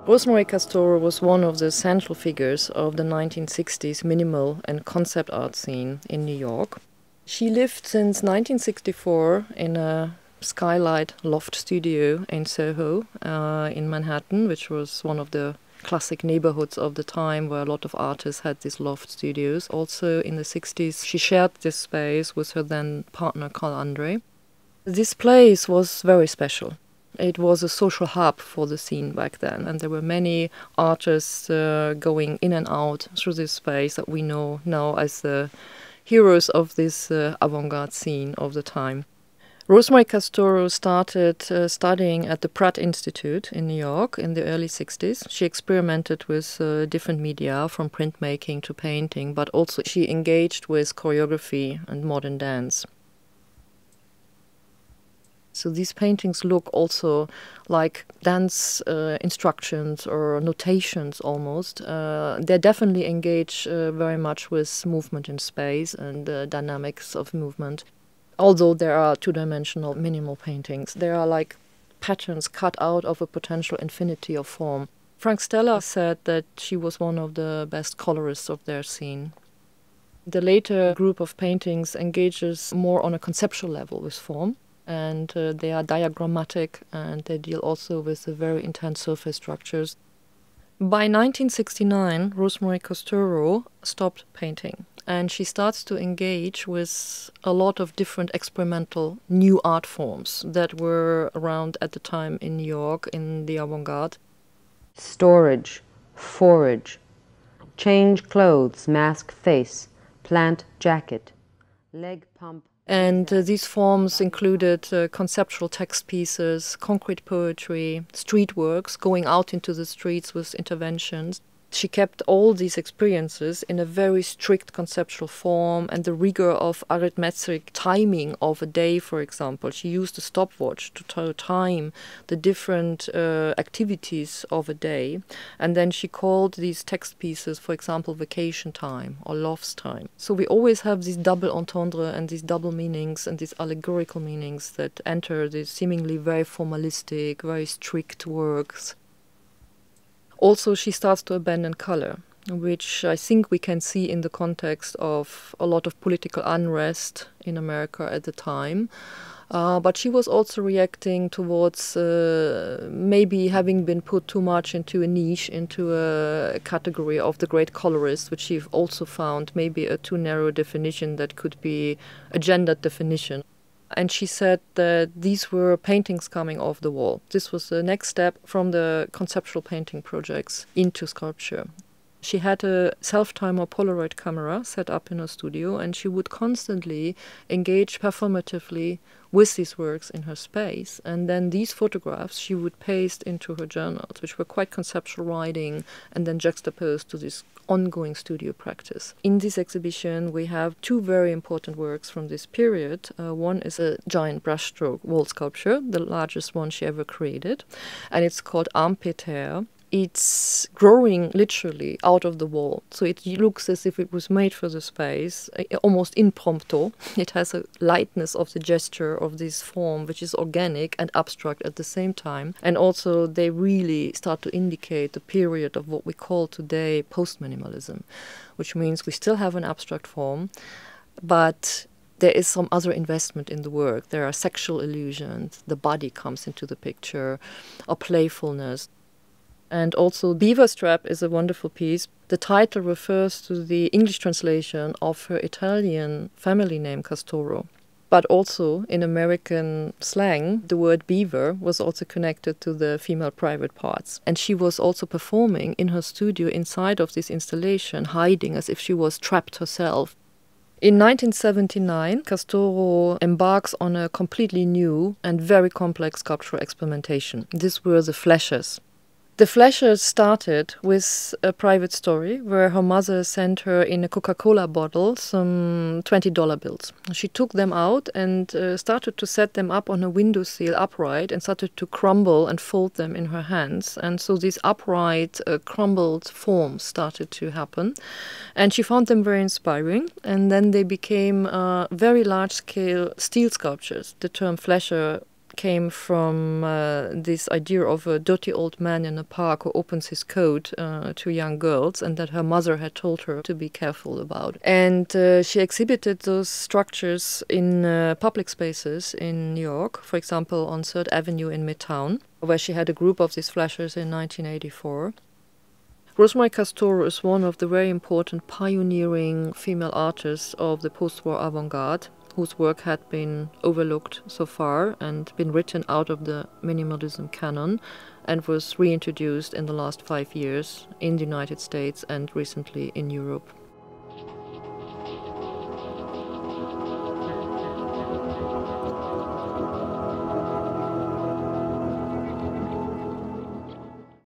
Rosemarie Castoro was one of the central figures of the 1960s minimal and concept art scene in New York. She lived since 1964 in a skylight loft studio in Soho, in Manhattan, which was one of the classic neighborhoods of the time where a lot of artists had these loft studios. Also in the 60s, she shared this space with her then partner Carl Andre. This place was very special. It was a social hub for the scene back then, and there were many artists going in and out through this space that we know now as the heroes of this avant-garde scene of the time. Rosemarie Castoro started studying at the Pratt Institute in New York in the early 60s. She experimented with different media, from printmaking to painting, but also she engaged with choreography and modern dance. So these paintings look also like dance instructions or notations almost. They definitely engage very much with movement in space and dynamics of movement. Although there are two-dimensional minimal paintings, there are like patterns cut out of a potential infinity of form. Frank Stella said that she was one of the best colorists of their scene. The later group of paintings engages more on a conceptual level with form. And they are diagrammatic, and they deal also with the very intense surface structures. By 1969, Rosemarie Castoro stopped painting, and she starts to engage with a lot of different experimental new art forms that were around at the time in New York in the avant-garde. Storage, forage, change clothes, mask face, plant jacket, leg pump. And these forms included conceptual text pieces, concrete poetry, street works, going out into the streets with interventions. She kept all these experiences in a very strict conceptual form, and the rigor of arithmetic timing of a day, for example. She used a stopwatch to time the different activities of a day. And then she called these text pieces, for example, vacation time or love's time. So we always have these double entendre and these double meanings and these allegorical meanings that enter these seemingly very formalistic, very strict works. Also, she starts to abandon color, which I think we can see in the context of a lot of political unrest in America at the time. But she was also reacting towards maybe having been put too much into a niche, into a category of the great colorists, which she also found maybe a too narrow definition that could be a gendered definition. And she said that these were paintings coming off the wall. This was the next step from the conceptual painting projects into sculpture. She had a self-timer Polaroid camera set up in her studio, and she would constantly engage performatively with these works in her space. And then these photographs she would paste into her journals, which were quite conceptual writing, and then juxtaposed to this ongoing studio practice. In this exhibition, we have two very important works from this period. One is a giant brushstroke wall sculpture, the largest one she ever created, and it's called Armpit Hair. It's growing literally out of the wall. So it looks as if it was made for the space, almost impromptu. It has a lightness of the gesture of this form, which is organic and abstract at the same time. And also they really start to indicate the period of what we call today post-minimalism, which means we still have an abstract form, but there is some other investment in the work. There are sexual illusions, the body comes into the picture, or playfulness. And also Beaver Strap is a wonderful piece. The title refers to the English translation of her Italian family name, Castoro. But also in American slang, the word beaver was also connected to the female private parts. And she was also performing in her studio inside of this installation, hiding as if she was trapped herself. In 1979, Castoro embarks on a completely new and very complex sculptural experimentation. These were the flashers. The flashers started with a private story where her mother sent her in a Coca-Cola bottle some $20 bills. She took them out and started to set them up on a windowsill upright and started to crumble and fold them in her hands. And so these upright, crumbled forms started to happen. And she found them very inspiring. And then they became very large-scale steel sculptures. The term flasher came from this idea of a dirty old man in a park who opens his coat to young girls, and that her mother had told her to be careful about. And she exhibited those structures in public spaces in New York, for example on 3rd Avenue in Midtown, where she had a group of these flashers in 1984. Rosemarie Castoro is one of the very important pioneering female artists of the post-war avant-garde, whose work had been overlooked so far and been written out of the minimalism canon, and was reintroduced in the last 5 years in the United States and recently in Europe.